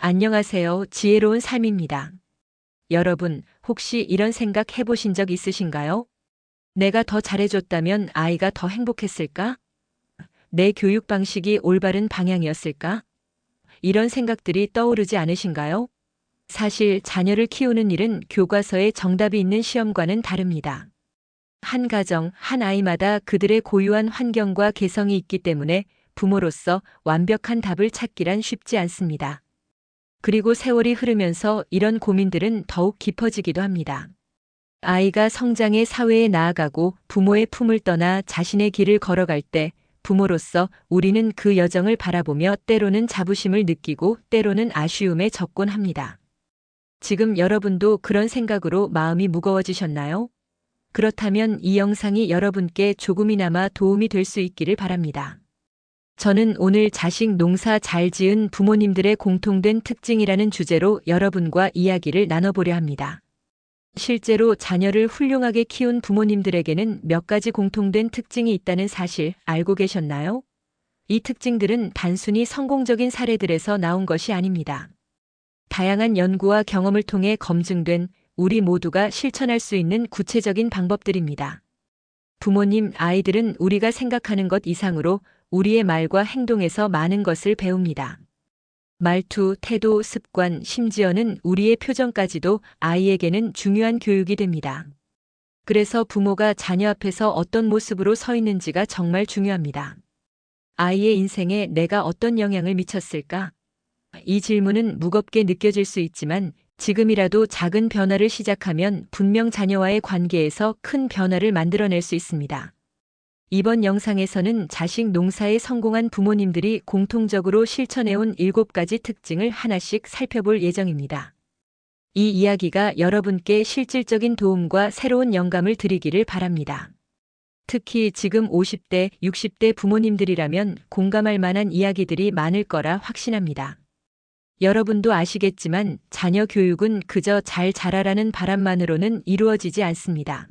안녕하세요. 지혜로운 삶입니다. 여러분, 혹시 이런 생각 해보신 적 있으신가요? 내가 더 잘해줬다면 아이가 더 행복했을까? 내 교육 방식이 올바른 방향이었을까? 이런 생각들이 떠오르지 않으신가요? 사실 자녀를 키우는 일은 교과서에 정답이 있는 시험과는 다릅니다. 한 가정, 한 아이마다 그들의 고유한 환경과 개성이 있기 때문에 부모로서 완벽한 답을 찾기란 쉽지 않습니다. 그리고 세월이 흐르면서 이런 고민들은 더욱 깊어지기도 합니다. 아이가 성장해 사회에 나아가고 부모의 품을 떠나 자신의 길을 걸어갈 때 부모로서 우리는 그 여정을 바라보며 때로는 자부심을 느끼고 때로는 아쉬움에 적곤 합니다. 지금 여러분도 그런 생각으로 마음이 무거워지셨나요? 그렇다면 이 영상이 여러분께 조금이나마 도움이 될 수 있기를 바랍니다. 저는 오늘 자식 농사 잘 지은 부모님들의 공통된 특징이라는 주제로 여러분과 이야기를 나눠보려 합니다. 실제로 자녀를 훌륭하게 키운 부모님들에게는 몇 가지 공통된 특징이 있다는 사실 알고 계셨나요? 이 특징들은 단순히 성공적인 사례들에서 나온 것이 아닙니다. 다양한 연구와 경험을 통해 검증된 우리 모두가 실천할 수 있는 구체적인 방법들입니다. 부모님, 아이들은 우리가 생각하는 것 이상으로 우리의 말과 행동에서 많은 것을 배웁니다. 말투, 태도, 습관, 심지어는 우리의 표정까지도 아이에게는 중요한 교육이 됩니다. 그래서 부모가 자녀 앞에서 어떤 모습으로 서 있는지가 정말 중요합니다. 아이의 인생에 내가 어떤 영향을 미쳤을까? 이 질문은 무겁게 느껴질 수 있지만 지금이라도 작은 변화를 시작하면 분명 자녀와의 관계에서 큰 변화를 만들어낼 수 있습니다. 이번 영상에서는 자식 농사에 성공한 부모님들이 공통적으로 실천해온 7가지 특징을 하나씩 살펴볼 예정입니다. 이 이야기가 여러분께 실질적인 도움과 새로운 영감을 드리기를 바랍니다. 특히 지금 50대, 60대 부모님들이라면 공감할 만한 이야기들이 많을 거라 확신합니다. 여러분도 아시겠지만 자녀 교육은 그저 잘 자라라는 바람만으로는 이루어지지 않습니다.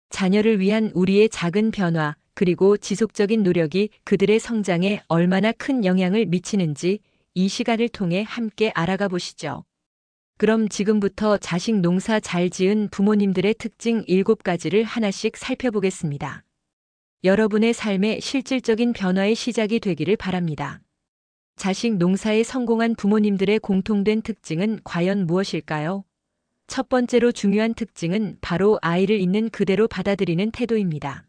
자녀를 위한 우리의 작은 변화, 그리고 지속적인 노력이 그들의 성장에 얼마나 큰 영향을 미치는지 이 시간을 통해 함께 알아가 보시죠. 그럼 지금부터 자식 농사 잘 지은 부모님들의 특징 7가지를 하나씩 살펴보겠습니다. 여러분의 삶의 실질적인 변화의 시작이 되기를 바랍니다. 자식 농사에 성공한 부모님들의 공통된 특징은 과연 무엇일까요? 첫 번째로 중요한 특징은 바로 아이를 있는 그대로 받아들이는 태도입니다.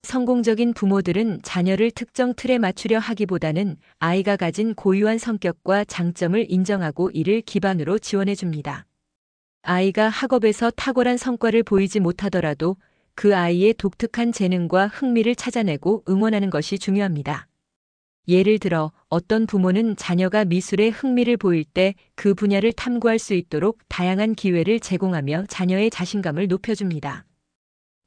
성공적인 부모들은 자녀를 특정 틀에 맞추려 하기보다는 아이가 가진 고유한 성격과 장점을 인정하고 이를 기반으로 지원해 줍니다. 아이가 학업에서 탁월한 성과를 보이지 못하더라도 그 아이의 독특한 재능과 흥미를 찾아내고 응원하는 것이 중요합니다. 예를 들어 어떤 부모는 자녀가 미술에 흥미를 보일 때 그 분야를 탐구할 수 있도록 다양한 기회를 제공하며 자녀의 자신감을 높여줍니다.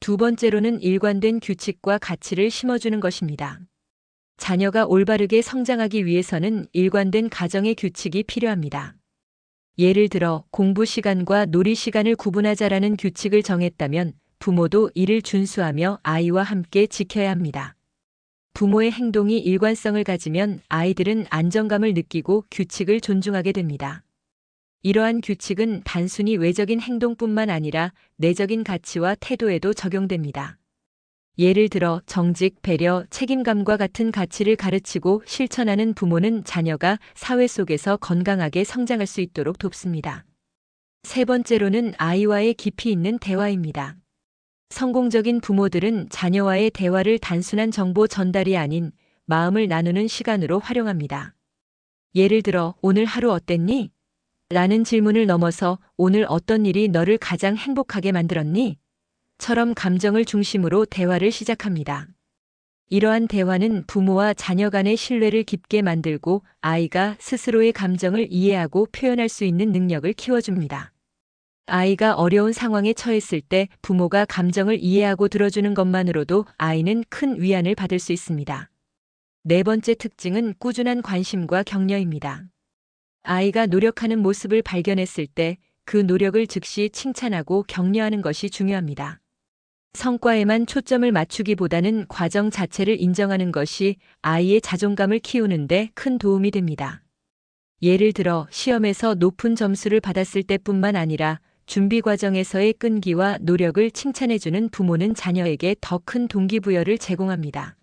두 번째로는 일관된 규칙과 가치를 심어주는 것입니다. 자녀가 올바르게 성장하기 위해서는 일관된 가정의 규칙이 필요합니다. 예를 들어 공부 시간과 놀이 시간을 구분하자라는 규칙을 정했다면 부모도 이를 준수하며 아이와 함께 지켜야 합니다. 부모의 행동이 일관성을 가지면 아이들은 안정감을 느끼고 규칙을 존중하게 됩니다. 이러한 규칙은 단순히 외적인 행동뿐만 아니라 내적인 가치와 태도에도 적용됩니다. 예를 들어 정직, 배려, 책임감과 같은 가치를 가르치고 실천하는 부모는 자녀가 사회 속에서 건강하게 성장할 수 있도록 돕습니다. 세 번째로는 아이와의 깊이 있는 대화입니다. 성공적인 부모들은 자녀와의 대화를 단순한 정보 전달이 아닌 마음을 나누는 시간으로 활용합니다. 예를 들어 오늘 하루 어땠니? 라는 질문을 넘어서 오늘 어떤 일이 너를 가장 행복하게 만들었니? 처럼 감정을 중심으로 대화를 시작합니다. 이러한 대화는 부모와 자녀 간의 신뢰를 깊게 만들고 아이가 스스로의 감정을 이해하고 표현할 수 있는 능력을 키워줍니다. 아이가 어려운 상황에 처했을 때 부모가 감정을 이해하고 들어주는 것만으로도 아이는 큰 위안을 받을 수 있습니다. 네 번째 특징은 꾸준한 관심과 격려입니다. 아이가 노력하는 모습을 발견했을 때 그 노력을 즉시 칭찬하고 격려하는 것이 중요합니다. 성과에만 초점을 맞추기보다는 과정 자체를 인정하는 것이 아이의 자존감을 키우는데 큰 도움이 됩니다. 예를 들어 시험에서 높은 점수를 받았을 때뿐만 아니라 준비 과정에서의 끈기와 노력을 칭찬해주는 부모는 자녀에게 더 큰 동기부여를 제공합니다.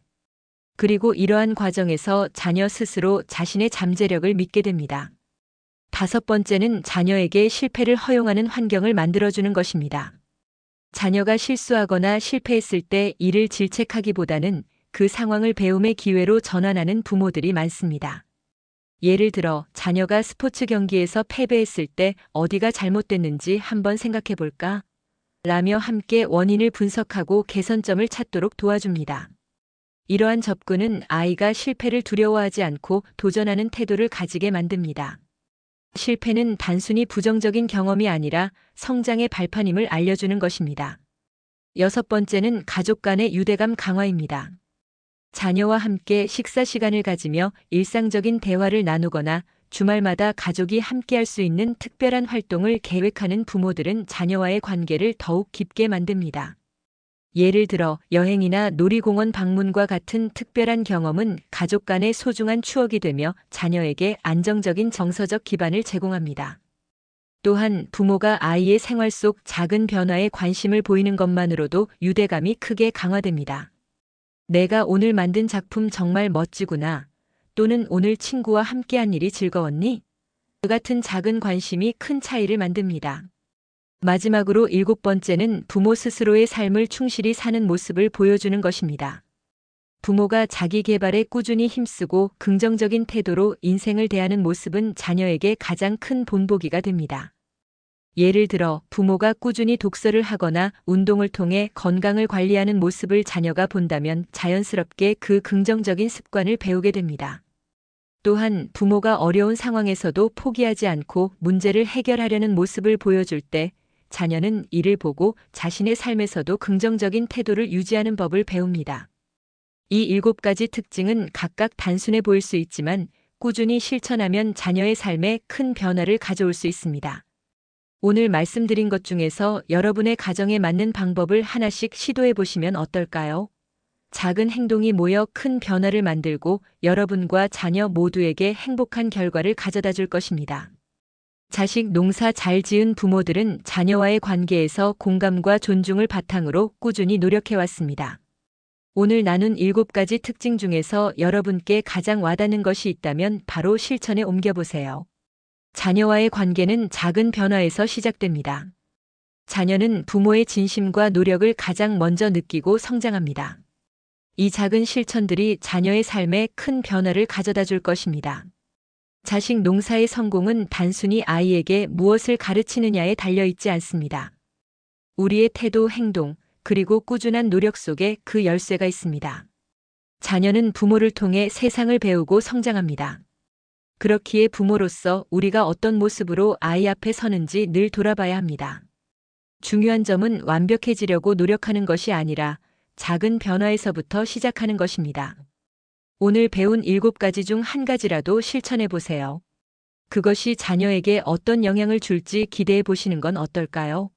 그리고 이러한 과정에서 자녀 스스로 자신의 잠재력을 믿게 됩니다. 다섯 번째는 자녀에게 실패를 허용하는 환경을 만들어주는 것입니다. 자녀가 실수하거나 실패했을 때 이를 질책하기보다는 그 상황을 배움의 기회로 전환하는 부모들이 많습니다. 예를 들어 자녀가 스포츠 경기에서 패배했을 때 어디가 잘못됐는지 한번 생각해 볼까? 라며 함께 원인을 분석하고 개선점을 찾도록 도와줍니다. 이러한 접근은 아이가 실패를 두려워하지 않고 도전하는 태도를 가지게 만듭니다. 실패는 단순히 부정적인 경험이 아니라 성장의 발판임을 알려주는 것입니다. 여섯 번째는 가족 간의 유대감 강화입니다. 자녀와 함께 식사 시간을 가지며 일상적인 대화를 나누거나 주말마다 가족이 함께할 수 있는 특별한 활동을 계획하는 부모들은 자녀와의 관계를 더욱 깊게 만듭니다. 예를 들어 여행이나 놀이공원 방문과 같은 특별한 경험은 가족 간의 소중한 추억이 되며 자녀에게 안정적인 정서적 기반을 제공합니다. 또한 부모가 아이의 생활 속 작은 변화에 관심을 보이는 것만으로도 유대감이 크게 강화됩니다. 내가 오늘 만든 작품 정말 멋지구나. 또는 오늘 친구와 함께한 일이 즐거웠니? 그 같은 작은 관심이 큰 차이를 만듭니다. 마지막으로 일곱 번째는 부모 스스로의 삶을 충실히 사는 모습을 보여주는 것입니다. 부모가 자기 개발에 꾸준히 힘쓰고 긍정적인 태도로 인생을 대하는 모습은 자녀에게 가장 큰 본보기가 됩니다. 예를 들어 부모가 꾸준히 독서를 하거나 운동을 통해 건강을 관리하는 모습을 자녀가 본다면 자연스럽게 그 긍정적인 습관을 배우게 됩니다. 또한 부모가 어려운 상황에서도 포기하지 않고 문제를 해결하려는 모습을 보여줄 때 자녀는 이를 보고 자신의 삶에서도 긍정적인 태도를 유지하는 법을 배웁니다. 이 일곱 가지 특징은 각각 단순해 보일 수 있지만 꾸준히 실천하면 자녀의 삶에 큰 변화를 가져올 수 있습니다. 오늘 말씀드린 것 중에서 여러분의 가정에 맞는 방법을 하나씩 시도해 보시면 어떨까요? 작은 행동이 모여 큰 변화를 만들고 여러분과 자녀 모두에게 행복한 결과를 가져다 줄 것입니다. 자식 농사 잘 지은 부모들은 자녀와의 관계에서 공감과 존중을 바탕으로 꾸준히 노력해왔습니다. 오늘 나눈 7가지 특징 중에서 여러분께 가장 와닿는 것이 있다면 바로 실천에 옮겨보세요. 자녀와의 관계는 작은 변화에서 시작됩니다. 자녀는 부모의 진심과 노력을 가장 먼저 느끼고 성장합니다. 이 작은 실천들이 자녀의 삶에 큰 변화를 가져다 줄 것입니다. 자식 농사의 성공은 단순히 아이에게 무엇을 가르치느냐에 달려있지 않습니다. 우리의 태도, 행동, 그리고 꾸준한 노력 속에 그 열쇠가 있습니다. 자녀는 부모를 통해 세상을 배우고 성장합니다. 그렇기에 부모로서 우리가 어떤 모습으로 아이 앞에 서는지 늘 돌아봐야 합니다. 중요한 점은 완벽해지려고 노력하는 것이 아니라 작은 변화에서부터 시작하는 것입니다. 오늘 배운 7가지 중 한 가지라도 실천해 보세요. 그것이 자녀에게 어떤 영향을 줄지 기대해 보시는 건 어떨까요?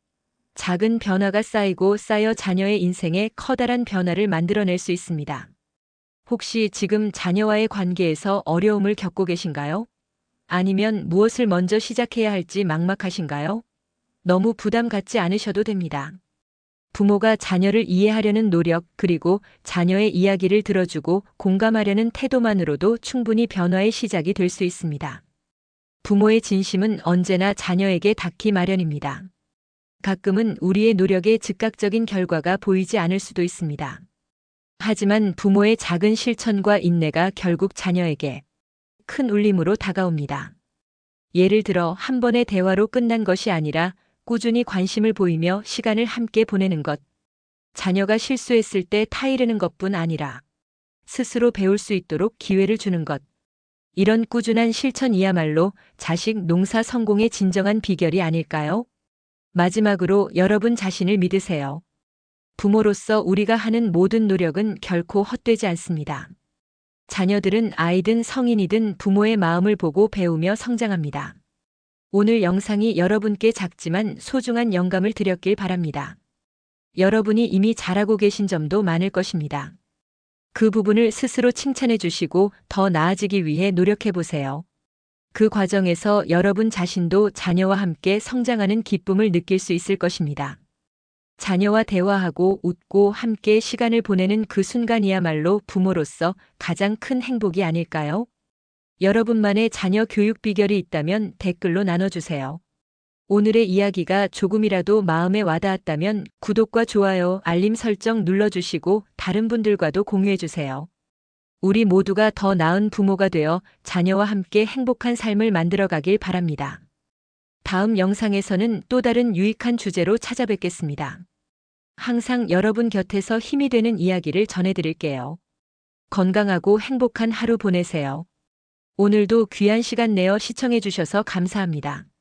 작은 변화가 쌓이고 쌓여 자녀의 인생에 커다란 변화를 만들어낼 수 있습니다. 혹시 지금 자녀와의 관계에서 어려움을 겪고 계신가요? 아니면 무엇을 먼저 시작해야 할지 막막하신가요? 너무 부담 갖지 않으셔도 됩니다. 부모가 자녀를 이해하려는 노력, 그리고 자녀의 이야기를 들어주고 공감하려는 태도만으로도 충분히 변화의 시작이 될 수 있습니다. 부모의 진심은 언제나 자녀에게 닿기 마련입니다. 가끔은 우리의 노력에 즉각적인 결과가 보이지 않을 수도 있습니다. 하지만 부모의 작은 실천과 인내가 결국 자녀에게 큰 울림으로 다가옵니다. 예를 들어 한 번의 대화로 끝난 것이 아니라 꾸준히 관심을 보이며 시간을 함께 보내는 것, 자녀가 실수했을 때 타이르는 것뿐 아니라 스스로 배울 수 있도록 기회를 주는 것, 이런 꾸준한 실천이야말로 자식 농사 성공의 진정한 비결이 아닐까요? 마지막으로 여러분 자신을 믿으세요. 부모로서 우리가 하는 모든 노력은 결코 헛되지 않습니다. 자녀들은 아이든 성인이든 부모의 마음을 보고 배우며 성장합니다. 오늘 영상이 여러분께 작지만 소중한 영감을 드렸길 바랍니다. 여러분이 이미 잘하고 계신 점도 많을 것입니다. 그 부분을 스스로 칭찬해 주시고 더 나아지기 위해 노력해 보세요. 그 과정에서 여러분 자신도 자녀와 함께 성장하는 기쁨을 느낄 수 있을 것입니다. 자녀와 대화하고 웃고 함께 시간을 보내는 그 순간이야말로 부모로서 가장 큰 행복이 아닐까요? 여러분만의 자녀 교육 비결이 있다면 댓글로 나눠주세요. 오늘의 이야기가 조금이라도 마음에 와닿았다면 구독과 좋아요, 알림 설정 눌러주시고 다른 분들과도 공유해주세요. 우리 모두가 더 나은 부모가 되어 자녀와 함께 행복한 삶을 만들어가길 바랍니다. 다음 영상에서는 또 다른 유익한 주제로 찾아뵙겠습니다. 항상 여러분 곁에서 힘이 되는 이야기를 전해드릴게요. 건강하고 행복한 하루 보내세요. 오늘도 귀한 시간 내어 시청해주셔서 감사합니다.